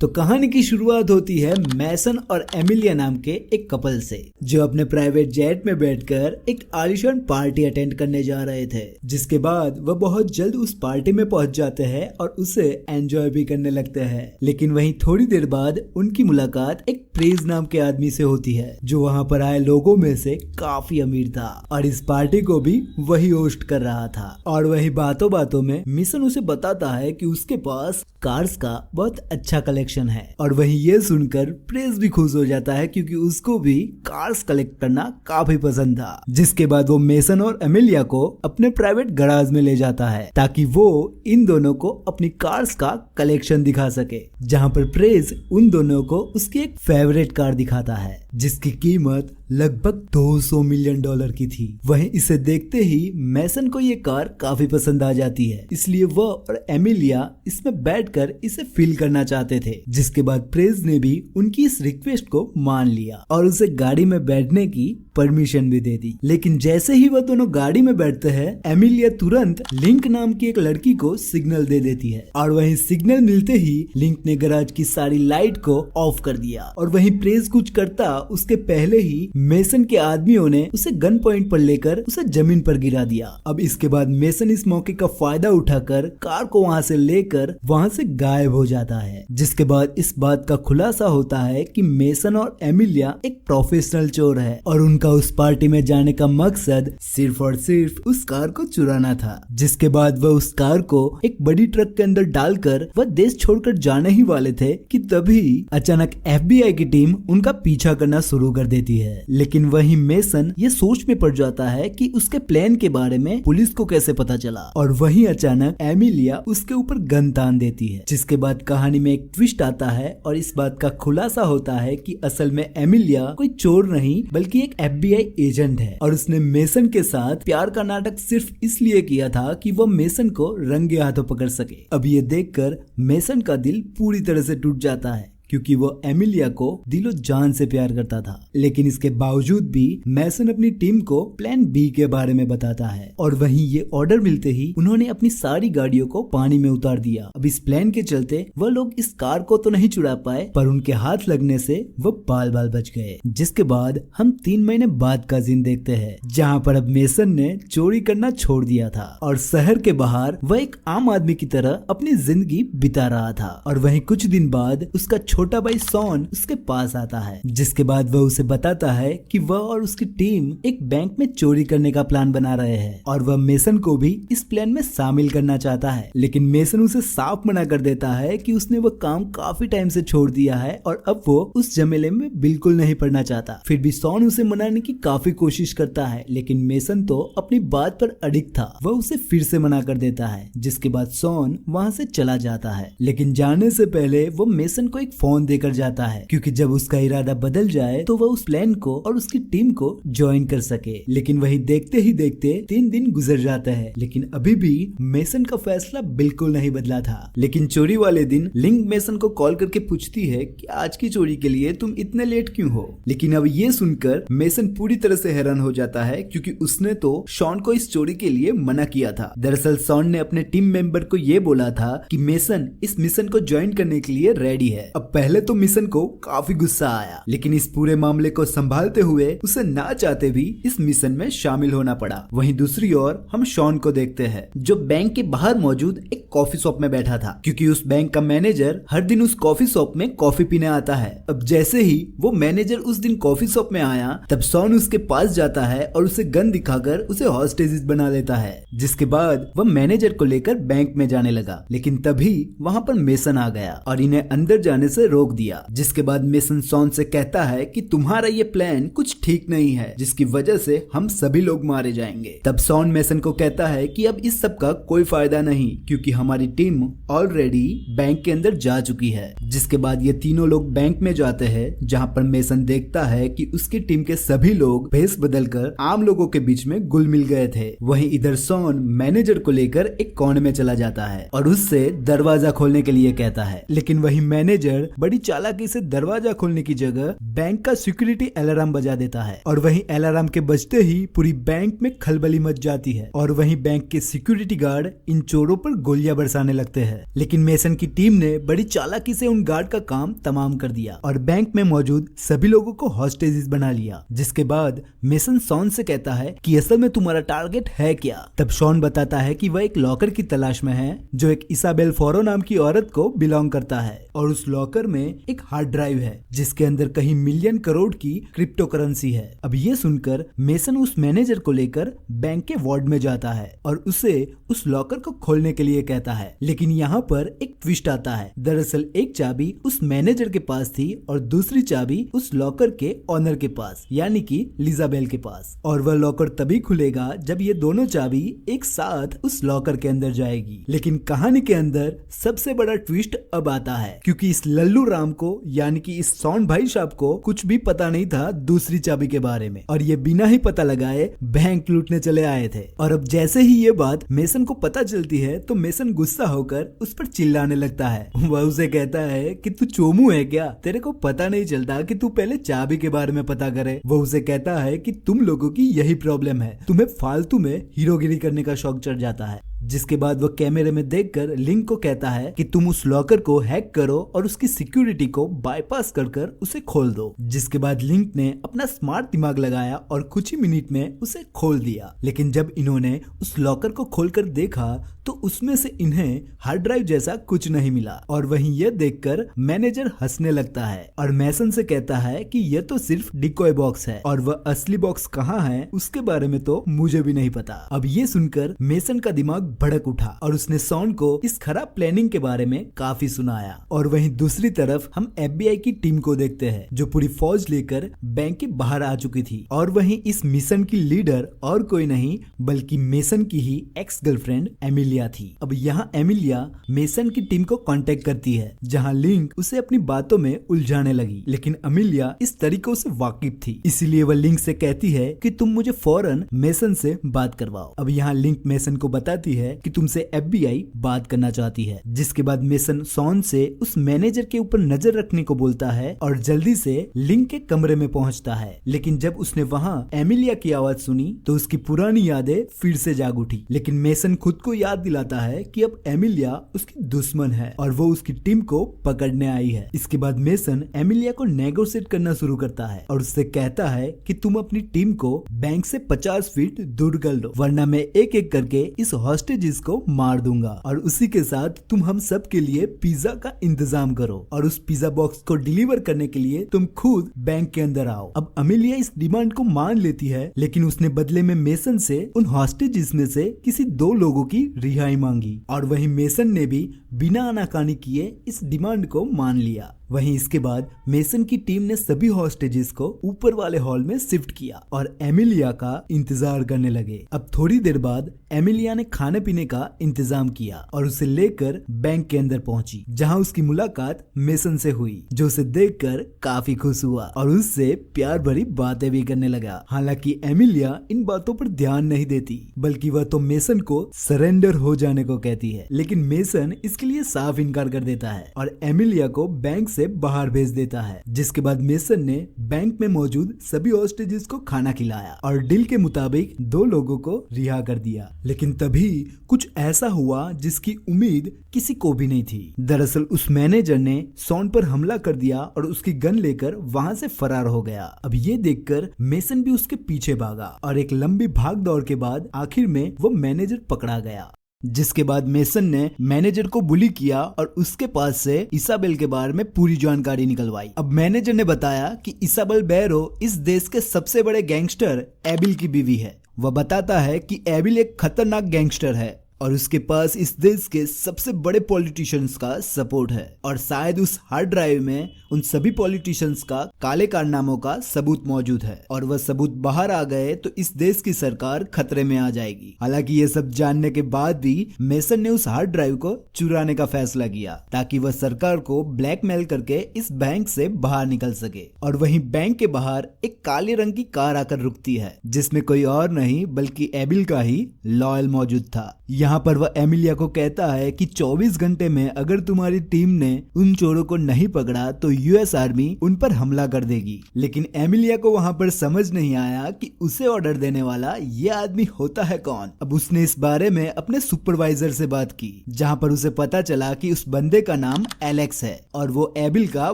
तो कहानी की शुरुआत होती है मैसन और एमिलिया नाम के एक कपल से, जो अपने प्राइवेट जेट में बैठकर एक आलीशान पार्टी अटेंड करने जा रहे थे। जिसके बाद वह बहुत जल्द उस पार्टी में पहुंच जाते हैं और उसे एंजॉय भी करने लगते हैं। लेकिन वहीं थोड़ी देर बाद उनकी मुलाकात एक प्रेज नाम के आदमी से होती है, जो वहां पर आए लोगों में से काफी अमीर था और इस पार्टी को भी वही होस्ट कर रहा था। और वही बातों बातों में मिशन उसे बताता है कि उसके पास कार्स का बहुत अच्छा कलेक्शन है। और वहीं ये सुनकर प्रेस भी खुश हो जाता है, क्योंकि उसको भी कार्स कलेक्ट करना काफी पसंद था। जिसके बाद वो मेसन और एमिलिया को अपने प्राइवेट गराज में ले जाता है, ताकि वो इन दोनों को अपनी कार्स का कलेक्शन दिखा सके। जहां पर प्रेस उन दोनों को उसकी एक फेवरेट कार दिखाता है, जिसकी कीमत लगभग $200 मिलियन की थी। वहीं इसे देखते ही मैसन को ये कार काफी पसंद आ जाती है, इसलिए वह और एमिलिया इसमें बैठकर इसे फील करना चाहते थे। जिसके बाद प्रेस ने भी उनकी इस रिक्वेस्ट को मान लिया और उसे गाड़ी में बैठने की परमिशन भी दे दी। लेकिन जैसे ही वह दोनों गाड़ी में बैठते हैं, एमिलिया तुरंत लिंक नाम की एक लड़की को सिग्नल दे देती है और वहीं सिग्नल मिलते ही लिंक ने गैराज की सारी लाइट को ऑफ कर दिया। और वहीं प्रेस कुछ करता उसके पहले ही मेसन के आदमियों ने उसे गन पॉइंट पर लेकर उसे जमीन पर गिरा दिया। अब इसके बाद मेसन इस मौके का फायदा उठाकर कार को वहां से लेकर वहां से गायब हो जाता है। जिसके बाद इस बात का खुलासा होता है कि मेसन और एमिलिया एक प्रोफेशनल चोर है और उनका उस पार्टी में जाने का मकसद सिर्फ और सिर्फ उस कार को चुराना था। जिसके बाद वह उस कार को एक बड़ी ट्रक के अंदर डालकर वह देश छोड़कर जाने ही वाले थे कि तभी अचानक FBI की टीम उनका पीछा करना शुरू कर देती है। लेकिन वहीं मेसन ये सोच में पड़ जाता है कि उसके प्लान के बारे में पुलिस को कैसे पता चला। और वहीं अचानक एमिलिया उसके ऊपर गन तान देती है। जिसके बाद कहानी में एक ट्विस्ट आता है और इस बात का खुलासा होता है कि असल में एमिलिया कोई चोर नहीं बल्कि एक FBI एजेंट है और उसने मेसन के साथ प्यार का नाटक सिर्फ इसलिए किया था कि वह मेसन को रंगे हाथों पकड़ सके। अब ये देखकर मेसन का दिल पूरी तरह से टूट जाता है, क्योंकि वो एमिलिया को दिलो जान से प्यार करता था। लेकिन इसके बावजूद भी मैसन अपनी टीम को प्लान B के बारे में बताता है और वहीं ये ऑर्डर मिलते ही उन्होंने अपनी सारी गाड़ियों को पानी में उतार दिया। अब इस प्लान के चलते वह लोग इस कार को तो नहीं चुरा पाए, पर उनके हाथ लगने से वो बाल बाल बच गए। जिसके बाद हम 3 महीने बाद का सीन देखते हैं, जहाँ पर अब मेसन ने चोरी करना छोड़ दिया था और शहर के बाहर वह एक आम आदमी की तरह अपनी जिंदगी बिता रहा था। और वहीं कुछ दिन बाद उसका छोटा भाई सॉन उसके पास आता है, जिसके बाद वह उसे बताता है कि वह और उसकी टीम एक बैंक में चोरी करने का प्लान बना रहे हैं और वह मेसन को भी इस प्लान में शामिल करना चाहता है। लेकिन मेसन उसे साफ मना कर देता है कि उसने वह काम काफी टाइम से छोड़ दिया है और अब वो उस झमेले में बिल्कुल नहीं पड़ना चाहता। फिर भी सॉन उसे मनाने की काफी कोशिश करता है, लेकिन मेसन तो अपनी बात पर अडिग था। वह उसे फिर से मना कर देता है, जिसके बाद सॉन वहाँ से चला जाता है। लेकिन जाने से पहले वो मेसन को एक फोन देकर जाता है, क्योंकि जब उसका इरादा बदल जाए तो वह उस प्लान को और उसकी टीम को ज्वाइन कर सके। लेकिन वही देखते ही देखते 3 दिन गुजर जाते हैं, लेकिन अभी भी मेसन का फैसला बिल्कुल नहीं बदला था। लेकिन चोरी वाले दिन लिंक मेसन को कॉल करके पूछती है कि आज की चोरी के लिए तुम इतने लेट क्यों हो। लेकिन अब ये सुनकर मेसन पूरी तरह से हैरान हो जाता है, क्योंकि उसने तो शॉन को इस चोरी के लिए मना किया था। दरअसल शॉन ने अपने टीम मेंबर को ये बोला था कि मेसन इस मिशन को ज्वाइन करने के लिए रेडी है। अब पहले तो मिशन को काफी गुस्सा आया, लेकिन इस पूरे मामले को संभालते हुए उसे ना चाहते भी इस मिशन में शामिल होना पड़ा। वहीं दूसरी ओर हम शॉन को देखते हैं, जो बैंक के बाहर मौजूद एक कॉफी शॉप में बैठा था, क्योंकि उस बैंक का मैनेजर हर दिन उस कॉफी शॉप में कॉफी पीने आता है। अब जैसे ही वो मैनेजर उस दिन कॉफी शॉप में आया, तब शॉन उसके पास जाता है और उसे गन दिखाकर उसे हॉस्टेज बना लेता है। जिसके बाद वह मैनेजर को लेकर बैंक में जाने लगा, लेकिन तभी वहाँ पर मेसन आ गया और इन्हें अंदर जाने से रोक दिया। जिसके बाद मेसन शॉन से कहता है कि तुम्हारा ये प्लान कुछ ठीक नहीं है, जिसकी वजह से हम सभी लोग मारे जाएंगे। तब शॉन मेसन को कहता है कि अब इस सब का कोई फायदा नहीं, क्योंकि हमारी टीम ऑलरेडी बैंक के अंदर जा चुकी है। जिसके बाद ये तीनों लोग बैंक में जाते हैं, जहाँ पर मेसन देखता है कि उसकी टीम के सभी लोग भेस बदलकर आम लोगों के बीच में घुल मिल गए थे। वहीं इधर शॉन मैनेजर को लेकर एक कोने में चला जाता है और उससे दरवाजा खोलने के लिए कहता है, लेकिन वही मैनेजर बड़ी चालाकी से दरवाजा खोलने की जगह बैंक का सिक्योरिटी अलार्म बजा देता है और वहीं अलार्म के बजते ही पूरी बैंक में खलबली मच जाती है और वहीं बैंक के सिक्योरिटी गार्ड इन चोरों पर गोलियां बरसाने लगते हैं। लेकिन मेसन की टीम ने बड़ी चालाकी से उन गार्ड का काम तमाम कर दिया और बैंक में मौजूद सभी लोगों को हॉस्टेजेस बना लिया। जिसके बाद मेसन शॉन से कहता है कि असल में तुम्हारा टारगेट है क्या। तब शॉन बताता है कि वह एक लॉकर की तलाश में है जो एक इसाबेल फोरो नाम की औरत को बिलोंग करता है और उस लॉकर में एक हार्ड ड्राइव है जिसके अंदर कहीं मिलियन करोड़ की क्रिप्टो करेंसी है। अब ये सुनकर मेसन उस मैनेजर को लेकर बैंक के वार्ड में जाता है और उसे उस लॉकर को खोलने के लिए कहता है। लेकिन यहाँ पर एक ट्विस्ट आता है। दरअसल एक चाबी उस मैनेजर के पास थी और दूसरी चाबी उस लॉकर के ऑनर के पास यानी कि लिजाबेल के पास, और वह लॉकर तभी खुलेगा जब ये दोनों चाबी एक साथ उस लॉकर के अंदर जाएगी। लेकिन कहानी के अंदर सबसे बड़ा ट्विस्ट अब आता है क्योंकि इस लल्लू राम को यानी कि इस शॉन भाई साहब को कुछ भी पता नहीं था दूसरी चाबी के बारे में और ये बिना ही पता लगाए बैंक लूटने चले आए थे। और अब जैसे ही ये बात मेसन को पता चलती है तो मेसन गुस्सा होकर उस पर चिल्लाने लगता है। वह उसे कहता है कि तू चोमू है क्या, तेरे को पता नहीं चलता कि तू पहले चाबी के बारे में पता करे। वो उसे कहता है कि तुम लोगों की यही प्रॉब्लम है, तुम्हें फालतू में हीरोगिरी करने का शौक चढ़ जाता है। जिसके बाद वो कैमरे में देखकर लिंक को कहता है कि तुम उस लॉकर को हैक करो और उसकी सिक्योरिटी को बाईपास कर उसे खोल दो। जिसके बाद लिंक ने अपना स्मार्ट दिमाग लगाया और कुछ ही मिनट में उसे खोल दिया। लेकिन जब इन्होंने उस लॉकर को खोलकर देखा तो उसमें से इन्हें हार्ड ड्राइव जैसा कुछ नहीं मिला और वहीं यह देखकर मैनेजर हंसने लगता है और मेसन से कहता है कि यह तो सिर्फ डिकॉय बॉक्स है और वह असली बॉक्स कहाँ है उसके बारे में तो मुझे भी नहीं पता। अब ये सुनकर मेसन का दिमाग भड़क उठा और उसने शॉन को इस खराब प्लानिंग के बारे में काफी सुनाया। और वहीं दूसरी तरफ हम FBI की टीम को देखते हैं जो पूरी फौज लेकर बैंक के बाहर आ चुकी थी और वहीं इस मिशन की लीडर और कोई नहीं बल्कि मेसन की ही एक्स गर्लफ्रेंड एमिलिया थी। अब यहाँ एमिलिया मेसन की टीम को कांटेक्ट करती है जहाँ लिंक उसे अपनी बातों में उलझाने लगी। लेकिन एमिलिया इस तरीकों से वाकिफ थी इसीलिए वह लिंक से कहती है कि तुम मुझे फौरन मेसन से बात करवाओ। अब यहाँ लिंक मेसन को बताती है कि तुमसे FBI बात करना चाहती है। जिसके बाद मेसन शॉन से उस मैनेजर के ऊपर नजर रखने को बोलता है और जल्दी से लिंक के कमरे में पहुंचता है। लेकिन जब उसने वहां एमिलिया की आवाज सुनी तो उसकी पुरानी यादें फिर से जाग उठी। लेकिन मेसन खुद को याद दिलाता है कि अब एमिलिया उसकी दुश्मन है और वो उसकी टीम को पकड़ने आई है। इसके बाद मेसन एमिलिया को नेगोशिएट करना शुरू करता है और उससे कहता है कि तुम अपनी टीम को बैंक से 50 फीट दूर कर लो वरना मैं एक एक करके इस हॉस्टेजेस को मार दूंगा और उसी के साथ तुम हम सब के लिए पिज्जा का इंतजाम करो और उस पिज्जा बॉक्स को डिलीवर करने के लिए तुम खुद बैंक के अंदर आओ। अब एमिलिया इस डिमांड को मान लेती है लेकिन उसने बदले में मेसन से उन हॉस्टेजेस में से किसी 2 लोगों की रिहाई मांगी और वहीं मेसन ने भी बिना आनाकानी किए इस डिमांड को मान लिया। वहीं इसके बाद मेसन की टीम ने सभी हॉस्टेजेस को ऊपर वाले हॉल में शिफ्ट किया और एमिलिया का इंतजार करने लगे। अब थोड़ी देर बाद एमिलिया ने खाने पीने का इंतजाम किया और उसे लेकर बैंक के अंदर पहुंची जहां उसकी मुलाकात मेसन से हुई जो उसे देखकर काफी खुश हुआ और उससे प्यार भरी बातें भी करने लगा। हालांकि एमिलिया इन बातों पर ध्यान नहीं देती बल्कि वह तो मेसन को सरेंडर हो जाने को कहती है। लेकिन मेसन इसके लिए साफ इनकार कर देता है और एमिलिया को बैंक से बाहर भेज देता है। जिसके बाद मेसन ने बैंक में मौजूद सभी हॉस्टेजेस को खाना खिलाया और डील के मुताबिक 2 लोगों को रिहा कर दिया। लेकिन तभी कुछ ऐसा हुआ जिसकी उम्मीद किसी को भी नहीं थी। दरअसल उस मैनेजर ने शॉन पर हमला कर दिया और उसकी गन लेकर वहां से फरार हो गया। अब ये देखकर मेसन भी उसके पीछे भागा और एक लंबी भाग दौड़ के बाद आखिर में वो मैनेजर पकड़ा गया। जिसके बाद मेसन ने मैनेजर को बुली किया और उसके पास से इसाबेल के बारे में पूरी जानकारी निकलवाई। अब मैनेजर ने बताया कि इसाबेल बैरो इस देश के सबसे बड़े गैंगस्टर एबिल की बीवी है। वह बताता है कि एबिल एक खतरनाक गैंगस्टर है और उसके पास इस देश के सबसे बड़े पॉलिटिशियंस का सपोर्ट है और शायद उस हार्ड ड्राइव में उन सभी पॉलिटिशियंस का काले कारनामों का सबूत मौजूद है और वह सबूत बाहर आ गए तो इस देश की सरकार खतरे में आ जाएगी। हालांकि ये सब जानने के बाद भी मेसन ने उस हार्ड ड्राइव को चुराने का फैसला किया ताकि वह सरकार को ब्लैकमेल करके इस बैंक से बाहर निकल सके। और वहीं बैंक के बाहर एक काले रंग की कार आकर रुकती है जिसमें कोई और नहीं बल्कि एबिल का ही लॉयल मौजूद था। यहाँ पर वह एमिलिया को कहता है कि 24 घंटे में अगर तुम्हारी टीम ने उन चोरों को नहीं पकड़ा तो यूएस आर्मी उन पर हमला कर देगी। लेकिन एमिलिया को वहाँ पर समझ नहीं आया कि उसे ऑर्डर देने वाला ये आदमी होता है कौन। अब उसने इस बारे में अपने सुपरवाइजर से बात की, जहाँ पर उसे पता चला कि उस बंदे का नाम एलेक्स है और वो एबिल का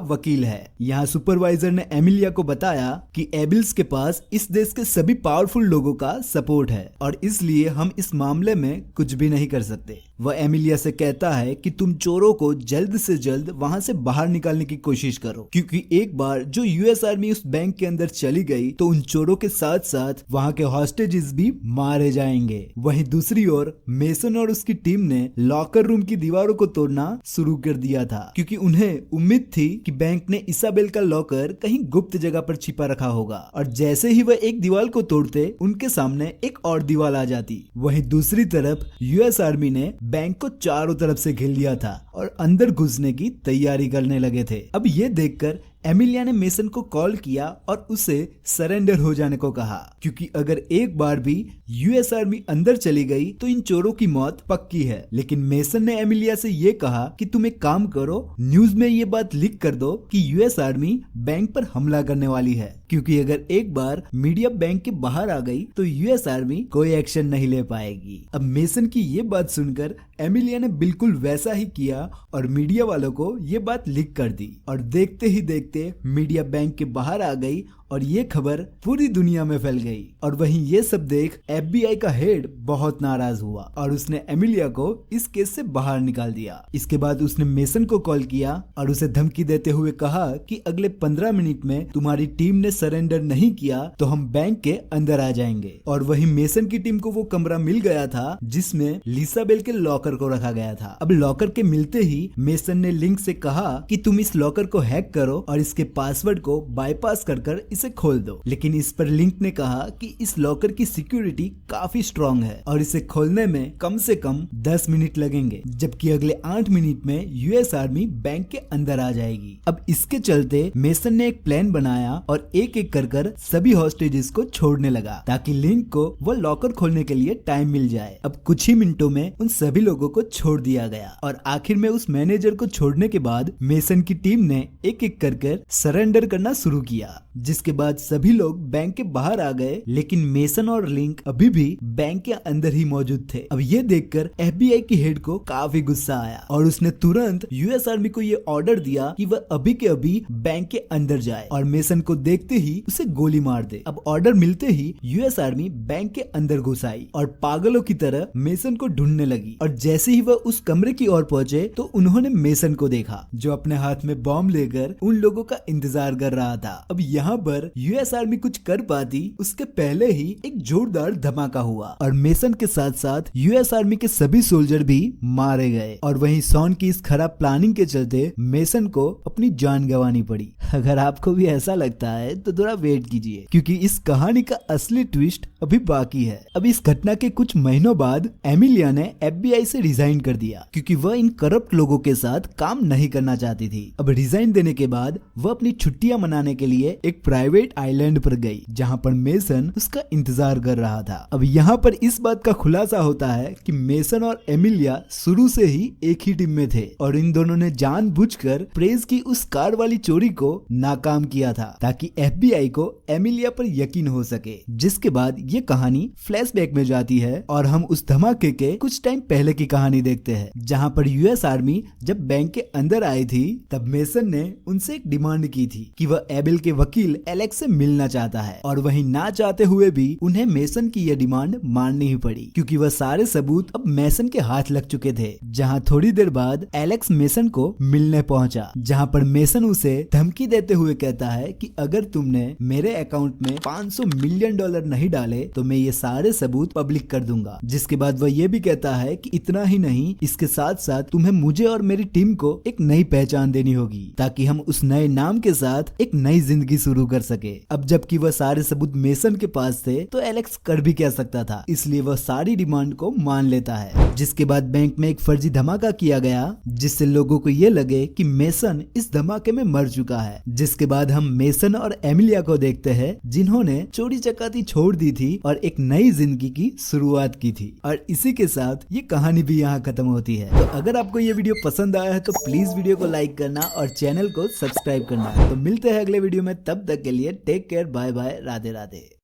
वकील है। यहाँ सुपरवाइजर ने एमिलिया को बताया कि एबिल्स के पास इस देश के सभी पावरफुल लोगों का सपोर्ट है और इसलिए हम इस मामले में कुछ भी नहीं कर सकते। वह एमिलिया से कहता है कि तुम चोरों को जल्द से जल्द वहां से बाहर निकालने की कोशिश करो, क्योंकि एक बार जो यूएस आर्मी उस बैंक के अंदर चली गई तो उन चोरों के साथ साथ वहां के हॉस्टेजेस भी मारे जाएंगे। वहीं दूसरी ओर मेसन और उसकी टीम ने लॉकर रूम की दीवारों को तोड़ना शुरू कर दिया था, क्योंकि उन्हें उम्मीद थी कि बैंक ने इसाबेल का लॉकर कहीं गुप्त जगह पर छिपा रखा होगा और जैसे ही वह एक दीवार को तोड़ते उनके सामने एक और दीवार आ जाती। वहीं दूसरी तरफ यूएस आर्मी ने बैंक को चारों तरफ से घेर लिया था और अंदर घुसने की तैयारी करने लगे थे। अब ये देखकर एमिलिया ने मेसन को कॉल किया और उसे सरेंडर हो जाने को कहा, क्योंकि अगर एक बार भी यूएस आर्मी अंदर चली गई तो इन चोरों की मौत पक्की है। लेकिन मेसन ने एमिलिया से ये कहा कि तुम एक काम करो, न्यूज में ये बात लिख कर दो कि यूएस आर्मी बैंक पर हमला करने वाली है, क्योंकि अगर एक बार मीडिया बैंक के बाहर आ गई तो यूएस आर्मी कोई एक्शन नहीं ले पाएगी। अब मेसन की ये बात सुनकर एमिलिया ने बिल्कुल वैसा ही किया और मीडिया वालों को ये बात लिख कर दी और देखते ही देखते मीडिया बैंक के बाहर आ गई और ये खबर पूरी दुनिया में फैल गई। और वहीं ये सब देख एफबीआई का हेड बहुत नाराज हुआ और उसने एमिलिया को इस केस से बाहर निकाल दिया। इसके बाद उसने मेसन को कॉल किया और उसे धमकी देते हुए कहा कि अगले 15 मिनट में तुम्हारी टीम ने सरेंडर नहीं किया तो हम बैंक के अंदर आ जाएंगे। और वहीं मेसन की टीम को वो कमरा मिल गया था जिसमें लिसाबेल के लॉकर को रखा गया था। अब लॉकर के मिलते ही मेसन ने लिंक से कहा कि तुम इस लॉकर को हैक करो और इसके पासवर्ड को बाईपास कर इसे खोल दो। लेकिन इस पर लिंक ने कहा कि इस लॉकर की सिक्योरिटी काफी स्ट्रॉन्ग है और इसे खोलने में कम से कम 10 मिनट लगेंगे, जबकि अगले 8 मिनट में यूएस आर्मी बैंक के अंदर आ जाएगी। अब इसके चलते मेसन ने एक प्लान बनाया और एक एक कर सभी हॉस्टेजेस को छोड़ने लगा ताकि लिंक को वो लॉकर खोलने के लिए टाइम मिल जाए। अब कुछ ही मिनटों में उन सभी लोगों को छोड़ दिया गया और आखिर में उस मैनेजर को छोड़ने के बाद मेसन की टीम ने एक एक कर सरेंडर करना शुरू किया, जिसके बाद सभी लोग बैंक के बाहर आ गए। लेकिन मेसन और लिंक अभी भी बैंक के अंदर ही मौजूद थे। अब ये देखकर एफबीआई की हेड को काफी गुस्सा आया और उसने तुरंत यूएस आर्मी को ये ऑर्डर दिया कि वह अभी के अभी बैंक के अंदर जाए और मेसन को देखते ही उसे गोली मार दे। अब ऑर्डर मिलते ही यूएस आर्मी बैंक के अंदर घुस आई और पागलों की तरह मेसन को ढूंढने लगी। और जैसे ही वह उस कमरे की ओर पहुंचे तो उन्होंने मेसन को देखा जो अपने हाथ में बॉम्ब लेकर उन लोगों का इंतजार कर रहा था। अब यहाँ पर यूएस आर्मी कुछ कर पाती उसके पहले ही एक जोरदार धमाका हुआ और मेसन के साथ साथ यूएस आर्मी के सभी सोल्जर भी मारे गए। और वहीं शॉन की इस खराब प्लानिंग के चलते मेसन को अपनी जान गंवानी पड़ी। अगर आपको भी ऐसा लगता है तो थोड़ा वेट कीजिए, क्योंकि इस कहानी का असली ट्विस्ट अभी बाकी है। अब इस घटना के कुछ महीनों बाद एमिलिया ने एफबीआई से रिजाइन कर दिया, क्योंकि वह इन करप्ट लोगों के साथ काम नहीं करना चाहती थी। अब रिजाइन देने के बाद वह अपनी छुट्टियां मनाने के लिए एक प्राइवेट आइलैंड पर गई, जहां पर मेसन उसका इंतजार कर रहा था। अब यहाँ पर इस बात का खुलासा होता है कि मेसन और एमिलिया शुरू से ही एक ही टीम में थे और इन दोनों ने जानबूझकर प्रेस की उस कार वाली चोरी को नाकाम किया था ताकि एफबीआई को एमिलिया पर यकीन हो सके। जिसके बाद ये कहानी फ्लैशबैक में जाती है और हम उस धमाके के कुछ टाइम पहले की कहानी देखते हैं, जहां पर यूएस आर्मी जब बैंक के अंदर आई थी तब मेसन ने उनसे एक डिमांड की थी कि वह एबिल के वकील एलेक्स से मिलना चाहता है और वहीं ना चाहते हुए भी उन्हें मेसन की यह डिमांड माननी ही पड़ी, क्योंकि वह सारे सबूत अब मेसन के हाथ लग चुके थे। जहां थोड़ी देर बाद एलेक्स मेसन को मिलने पहुंचा, जहां पर मेसन उसे धमकी देते हुए कहता है कि अगर तुमने मेरे अकाउंट में $500 मिलियन नहीं डाले तो मैं ये सारे सबूत पब्लिक कर दूंगा। जिसके बाद वह ये भी कहता है कि इतना ही नहीं, इसके साथ साथ तुम्हें मुझे और मेरी टीम को एक नई पहचान देनी होगी ताकि हम उस नए नाम के साथ एक नई जिंदगी शुरू कर सके। अब जबकि वह सारे सबूत मेसन के पास थे तो एलेक्स कर भी क्या सकता था, इसलिए वह सारी डिमांड को मान लेता है। जिसके बाद बैंक में एक फर्जी धमाका किया गया जिससे लोगों को ये लगे कि मेसन इस धमाके में मर चुका है है, जिसके बाद हम मेसन और एमिलिया को देखते हैं जिन्होंने चोरी चकाती छोड़ दी थी और एक नई जिंदगी की शुरुआत की थी। और इसी के साथ ये कहानी भी यहाँ खत्म होती है। तो अगर आपको ये वीडियो पसंद आया है तो प्लीज वीडियो को लाइक करना और चैनल को सब्सक्राइब करना। तो मिलते हैं अगले वीडियो में, तब तक के लिए take care, bye bye, Radhe Radhe.